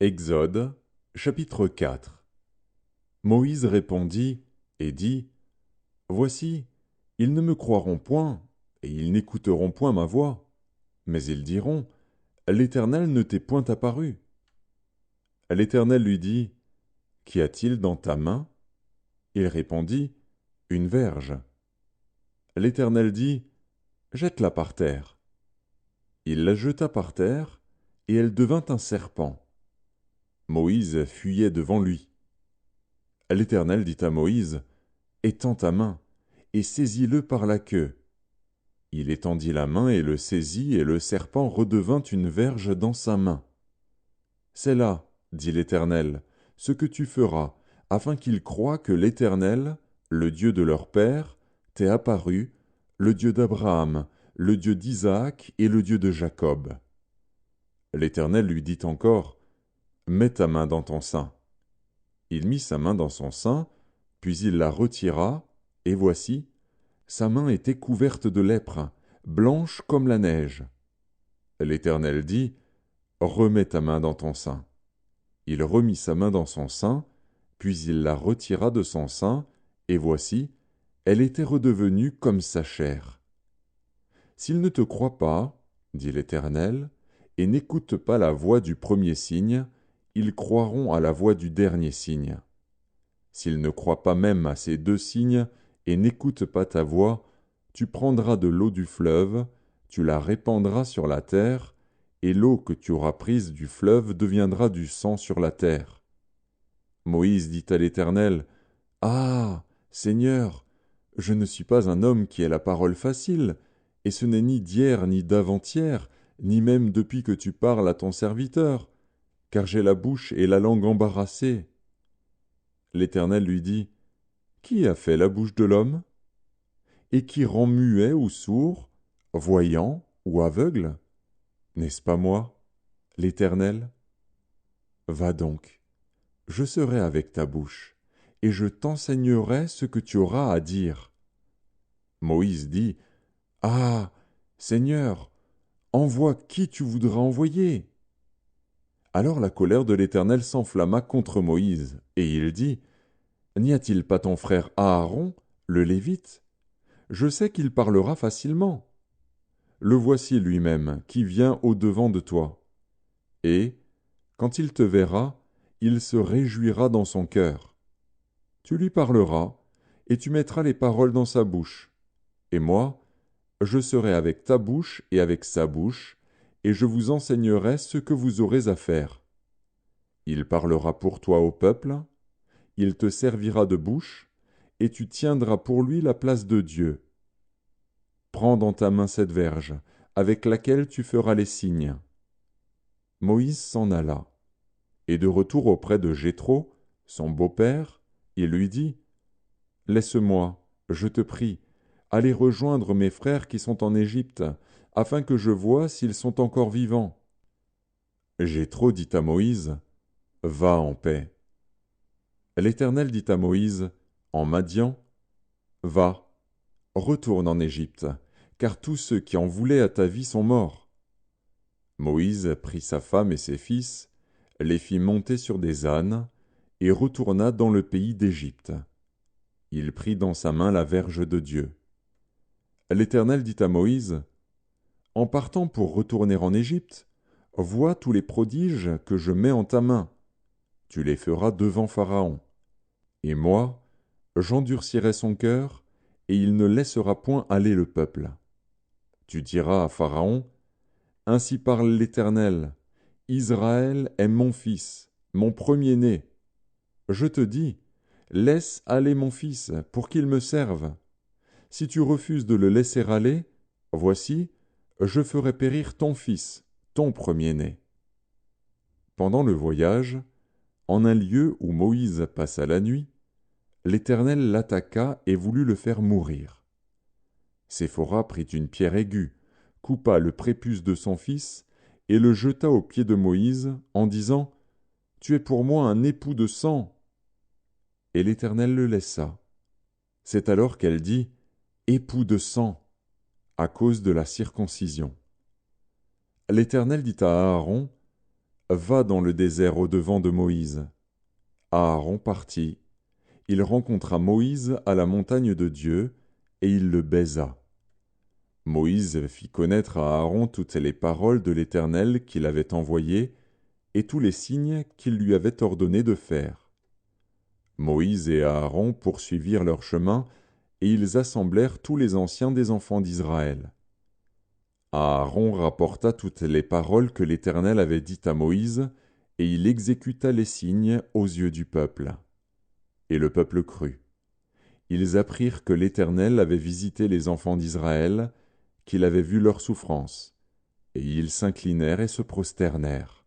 Exode, chapitre 4. Moïse répondit et dit, Voici, ils ne me croiront point, et ils n'écouteront point ma voix. Mais ils diront, L'Éternel ne t'est point apparu. L'Éternel lui dit, Qu'y a-t-il dans ta main? Il répondit, Une verge. L'Éternel dit, Jette-la par terre. Il la jeta par terre, et elle devint un serpent. Moïse fuyait devant lui. L'Éternel dit à Moïse, Étends ta main, et saisis-le par la queue. Il étendit la main et le saisit, et le serpent redevint une verge dans sa main. C'est là, dit l'Éternel, ce que tu feras, afin qu'ils croient que l'Éternel, le Dieu de leur père, t'est apparu, le Dieu d'Abraham, le Dieu d'Isaac et le Dieu de Jacob. L'Éternel lui dit encore, Mets ta main dans ton sein. Il mit sa main dans son sein, puis il la retira, et voici, sa main était couverte de lèpre, blanche comme la neige. L'Éternel dit, Remets ta main dans ton sein. Il remit sa main dans son sein, puis il la retira de son sein, et voici, elle était redevenue comme sa chair. S'ils ne te croient pas, dit l'Éternel, et n'écoutent pas la voix du premier signe, ils croiront à la voix du dernier signe. S'ils ne croient pas même à ces deux signes, et n'écoutent pas ta voix, tu prendras de l'eau du fleuve, tu la répandras sur la terre, et l'eau que tu auras prise du fleuve deviendra du sang sur la terre. Moïse dit à l'Éternel, Ah, Seigneur, je ne suis pas un homme qui ait la parole facile, et ce n'est ni d'hier ni d'avant-hier, ni même depuis que tu parles à ton serviteur, car j'ai la bouche et la langue embarrassées. L'Éternel lui dit, Qui a fait la bouche de l'homme? Et qui rend muet ou sourd, voyant ou aveugle? N'est-ce pas moi, l'Éternel? Va donc, je serai avec ta bouche, et je t'enseignerai ce que tu auras à dire. Moïse dit, Ah, Seigneur, envoie qui tu voudras envoyer. Alors la colère de l'Éternel s'enflamma contre Moïse, et il dit, N'y a-t-il pas ton frère Aaron, le Lévite? Je sais qu'il parlera facilement. Le voici lui-même, qui vient au-devant de toi. Et, quand il te verra, il se réjouira dans son cœur. Tu lui parleras, et tu mettras les paroles dans sa bouche. Et moi, je serai avec ta bouche et avec sa bouche, et je vous enseignerai ce que vous aurez à faire. Il parlera pour toi au peuple, il te servira de bouche, et tu tiendras pour lui la place de Dieu. Prends dans ta main cette verge, avec laquelle tu feras les signes. Moïse s'en alla, et de retour auprès de Jéthro, son beau-père, il lui dit, Laisse-moi, je te prie, aller rejoindre mes frères qui sont en Égypte, afin que je voie s'ils sont encore vivants. Jéthro dit à Moïse, Va en paix. L'Éternel dit à Moïse, en Madian, Va, retourne en Égypte, car tous ceux qui en voulaient à ta vie sont morts. Moïse prit sa femme et ses fils, les fit monter sur des ânes, et retourna dans le pays d'Égypte. Il prit dans sa main la verge de Dieu. L'Éternel dit à Moïse, En partant pour retourner en Égypte, vois tous les prodiges que je mets en ta main. Tu les feras devant Pharaon. Et moi, j'endurcirai son cœur, et il ne laissera point aller le peuple. Tu diras à Pharaon, Ainsi parle l'Éternel, Israël est mon fils, mon premier-né. Je te dis, laisse aller mon fils, pour qu'il me serve. Si tu refuses de le laisser aller, voici, je ferai périr ton fils, ton premier-né. Pendant le voyage, en un lieu où Moïse passa la nuit, l'Éternel l'attaqua et voulut le faire mourir. Séphora prit une pierre aiguë, coupa le prépuce de son fils, et le jeta aux pieds de Moïse, en disant, Tu es pour moi un époux de sang. Et l'Éternel le laissa. C'est alors qu'elle dit, Époux de sang, à cause de la circoncision. L'Éternel dit à Aaron, Va dans le désert au-devant de Moïse. Aaron partit. Il rencontra Moïse à la montagne de Dieu, et il le baisa. Moïse fit connaître à Aaron toutes les paroles de l'Éternel qu'il avait envoyées, et tous les signes qu'il lui avait ordonné de faire. Moïse et Aaron poursuivirent leur chemin, et ils assemblèrent tous les anciens des enfants d'Israël. Aaron rapporta toutes les paroles que l'Éternel avait dites à Moïse, et il exécuta les signes aux yeux du peuple. Et le peuple crut. Ils apprirent que l'Éternel avait visité les enfants d'Israël, qu'il avait vu leurs souffrances, et ils s'inclinèrent et se prosternèrent.